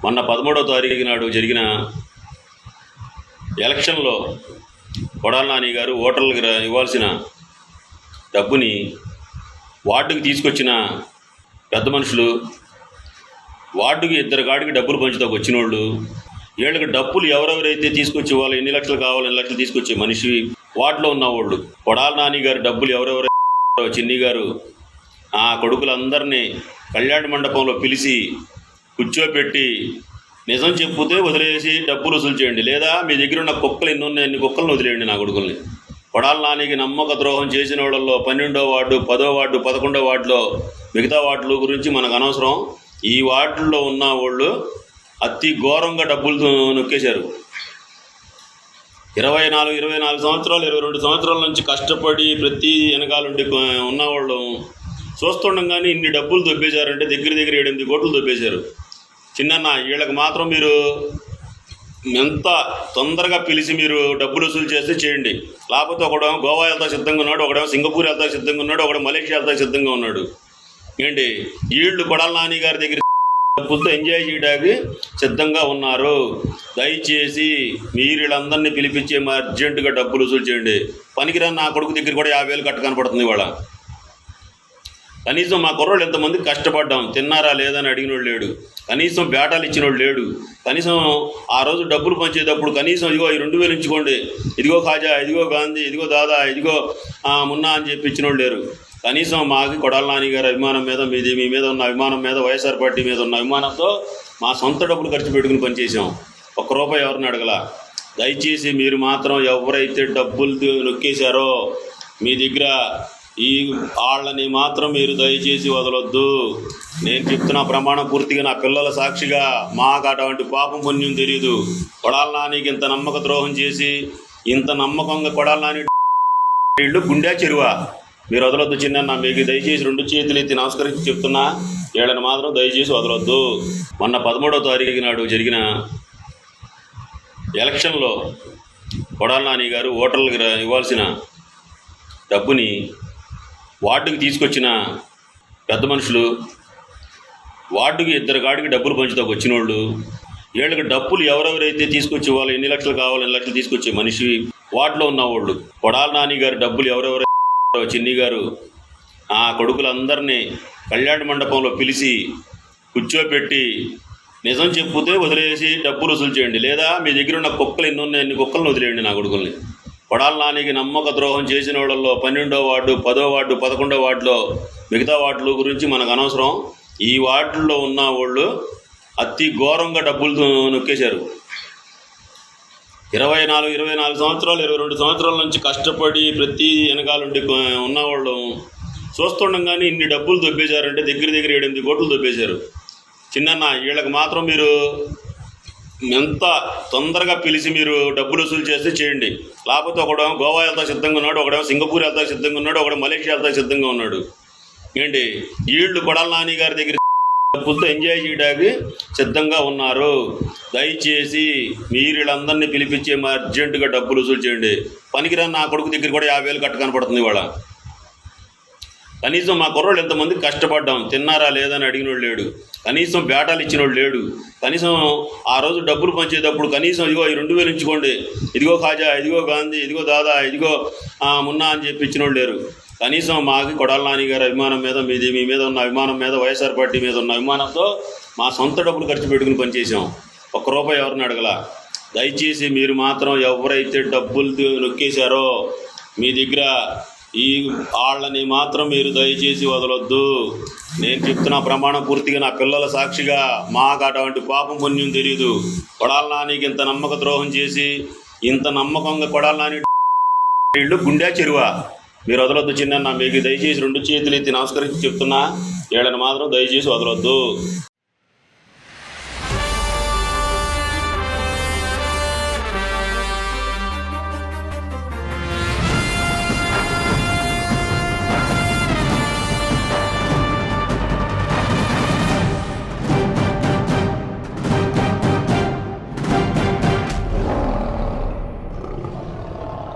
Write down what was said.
మొన్న 13వ తారీఖు నాడు జరిగిన ఎలక్షన్లో కొడాలి నాని గారు ఓటర్లకు ఇవ్వాల్సిన డబ్బుని వార్డుకి తీసుకొచ్చిన పెద్ద మనుషులు, వార్డుకి ఇద్దరు గాడికి డబ్బులు పంచుతాకు వచ్చిన వాళ్ళు, వీళ్ళకి డబ్బులు ఎవరెవరైతే తీసుకొచ్చి వాళ్ళు ఎన్ని లక్షలు కావాలి ఎన్ని లక్షలు తీసుకొచ్చే మనిషి వార్డులో ఉన్నవాళ్ళు, కొడాలి నాని గారి డబ్బులు ఎవరెవరైతే చిన్ని గారు ఆ కొడుకులందరినీ కళ్యాణ మండపంలో పిలిచి కూర్చోబెట్టి నిజం చెప్పుతే వదిలేసి డబ్బులు వసూలు చేయండి, లేదా మీ దగ్గర ఉన్న కుక్కలు ఎన్ని ఉన్నాయి అన్ని కుక్కలను వదిలేయండి నా కొడుకుల్ని. కొడాలి నానికి నమ్మక ద్రోహం చేసిన వాళ్ళల్లో 12వ వార్డు, 10వ వార్డు, 11వ వార్డులో మిగతా వార్డుల గురించి మనకు అనవసరం. ఈ వార్డుల్లో ఉన్న వాళ్ళు అతి ఘోరంగా డబ్బులు నొక్కేశారు. 24 సంవత్సరాలు 22 సంవత్సరాల నుంచి కష్టపడి ప్రతి వెనకాలండి ఉన్నవాళ్ళు చూస్తుండగానే ఇన్ని డబ్బులు దొబ్బేశారంటే దగ్గర 8 కోట్లు దొబ్బేశారు. చిన్న వీళ్ళకి మాత్రం మీరు ఎంత తొందరగా పిలిచి మీరు డబ్బులు వసూలు చేస్తే చేయండి. లేకపోతే ఒకడేమో గోవా వెళ్తా సిద్ధంగా ఉన్నాడు, ఒకడేమో సింగపూర్ వెళ్తా సిద్ధంగా ఉన్నాడు, ఒకడేమో మలేషియా వెళ్తా సిద్ధంగా ఉన్నాడు. ఏంటి వీళ్ళు కొడాలి నాని గారి దగ్గర డబ్బులతో ఎంజాయ్ చేయడానికి సిద్ధంగా ఉన్నారు. దయచేసి మీరు వీళ్ళందరినీ పిలిపించి అర్జెంటుగా డబ్బులు వసూలు చేయండి. పనికిరాని నా కొడుకు దగ్గర కూడా 50,000 కట్ట కనపడుతుంది ఇవాళ. కనీసం మా కుర్రోళ్ళు ఎంతమంది కష్టపడ్డాం, తిన్నారా లేదని అడిగిన వాడు లేడు, కనీసం బేటాలు ఇచ్చిన వాడు లేడు, కనీసం ఆ రోజు డబ్బులు పంచేటప్పుడు కనీసం ఇదిగో ఈ 2,000 ఇచ్చుకోండి, ఇదిగో ఖాజా, ఇదిగో గాంధీ, ఇదిగో దాదా, ఇదిగో మున్నా అని చెప్పి ఇచ్చిన వాళ్ళు లేరు. కనీసం మాకు కొడాలి నాని గారి అభిమానం మీద మీ మీద ఉన్న అభిమానం మీద వైఎస్ఆర్ పార్టీ మీద ఉన్న అభిమానంతో మా సొంత డబ్బులు ఖర్చు పెట్టుకుని పనిచేసాం. ₹1 ఎవరిని అడగల. దయచేసి మీరు మాత్రం ఎవరైతే డబ్బులు నొక్కేశారో మీ దగ్గర ఈ వాళ్ళని మాత్రం మీరు దయచేసి వదలొద్దు. నేను చెప్తున్న ప్రమాణం పూర్తిగా నా పిల్లల సాక్షిగా, మాకు అటువంటి పాపం పుణ్యం తెలియదు. కొడాలి నానికి ఇంత నమ్మక ద్రోహం చేసి ఇంత నమ్మకంగా కొడాలి నాని వీళ్ళు గుండె చెరువా మీరు వదలొద్దు. చిన్న మీకు దయచేసి 2 చేతులు ఎత్తి నమస్కరించి చెప్తున్నా, వీళ్ళని మాత్రం దయచేసి వదలొద్దు. మొన్న 13వ తారీఖు నాడు జరిగిన ఎలక్షన్లో కొడాలి నాని గారు ఓటర్లకు ఇవ్వాల్సిన డబ్బుని వార్డుకి తీసుకొచ్చిన పెద్ద మనుషులు, వార్డుకి ఇద్దరు గాడికి డబ్బులు పంచుతాకు వచ్చిన వాళ్ళు, వీళ్ళకి డబ్బులు ఎవరెవరైతే తీసుకొచ్చి వాళ్ళు ఎన్ని లక్షలు కావాలి ఎన్ని లక్షలు తీసుకొచ్చే మనిషి వార్డులో ఉన్నవాళ్ళు, కొడాలి నాని గారి డబ్బులు ఎవరెవరైతే చిన్ని గారు ఆ కొడుకులందరినీ కళ్యాణ మండపంలో పిలిచి కూర్చోబెట్టి నిజం చెప్పుతే వదిలేసి డబ్బులు వసూలు చేయండి, లేదా మీ దగ్గర ఉన్న కుక్కలు ఎన్ని ఉన్నాయి అన్ని కుక్కలను వదిలేయండి నా కొడుకుల్ని. కొడాలి నానికి నమ్మక ద్రోహం చేసిన వాళ్ళల్లో 12వ వార్డు, 10వ వార్డు, 11వ వార్డులో మిగతా వార్డుల గురించి మనకు అనవసరం. ఈ వార్డుల్లో ఉన్న వాళ్ళు అతి ఘోరంగా డబ్బులు నొక్కేశారు. 24 సంవత్సరాలు 22 సంవత్సరాల నుంచి కష్టపడి ప్రతి వెనకాలండి ఉన్నవాళ్ళు చూస్తుండగానే ఇన్ని డబ్బులు దొబ్బేశారంటే దగ్గర 8 కోట్లు దొబ్బేశారు. చిన్న వీళ్ళకి మాత్రం మీరు ఎంత తొందరగా పిలిచి మీరు డబ్బులు వసూలు చేస్తే చేయండి. లేకపోతే ఒకడేమో గోవా వెళ్తా సిద్ధంగా ఉన్నాడు, ఒకడేమో సింగపూర్ వెళ్తా సిద్ధంగా ఉన్నాడు, ఒకడేమో మలేషియా వెళ్తా సిద్ధంగా ఉన్నాడు. ఏంటి వీళ్ళు కొడాలి నాని గారి దగ్గర డబ్బులతో ఎంజాయ్ చేయడానికి సిద్ధంగా ఉన్నారు. దయచేసి మీరు వీళ్ళందరినీ పిలిపించి అర్జెంటుగా డబ్బులు వసూలు చేయండి. పనికిరాని నా కొడుకు దగ్గర కూడా 50,000 కట్ట కనపడుతుంది ఇవాళ. కనీసం మా కుర్రోళ్ళు ఎంతమంది కష్టపడ్డాం, తిన్నారా లేదని అడిగిన వాడు లేడు, కనీసం బేటాలు ఇచ్చిన వాడు లేడు, కనీసం ఆ రోజు డబ్బులు పంచేటప్పుడు కనీసం ఇదిగో ఈ 2,000 ఇచ్చుకోండి, ఇదిగో ఖాజా, ఇదిగో గాంధీ, ఇదిగో దాదా, ఇదిగో మున్నా అని చెప్పి ఇచ్చిన వాళ్ళు లేరు. కనీసం మాకు కొడాలి నాని గారి అభిమానం మీద మీ మీద ఉన్న అభిమానం మీద వైఎస్ఆర్ పార్టీ మీద ఉన్న అభిమానంతో మా సొంత డబ్బులు ఖర్చు పెట్టుకుని పనిచేసాం. ₹1 ఎవరిని అడగల. దయచేసి మీరు మాత్రం ఎవరైతే డబ్బులు నొక్కేశారో మీ దగ్గర ఈ వాళ్ళని మాత్రం మీరు దయచేసి వదలొద్దు. నేను చెప్తున్న ప్రమాణం పూర్తిగా నా పిల్లల సాక్షిగా, మాకు అటువంటి పాపం పుణ్యం తెలియదు. కొడాలి నానికి ఇంత నమ్మక ద్రోహం చేసి ఇంత నమ్మకంగా కొడాలి నాని వీళ్ళు గుండె చెరువా మీరు వదలొద్దు. చిన్న మీకు దయచేసి 2 చేతులు ఎత్తి నమస్కరించి చెప్తున్నా, వీళ్ళని మాత్రం దయచేసి వదలొద్దు.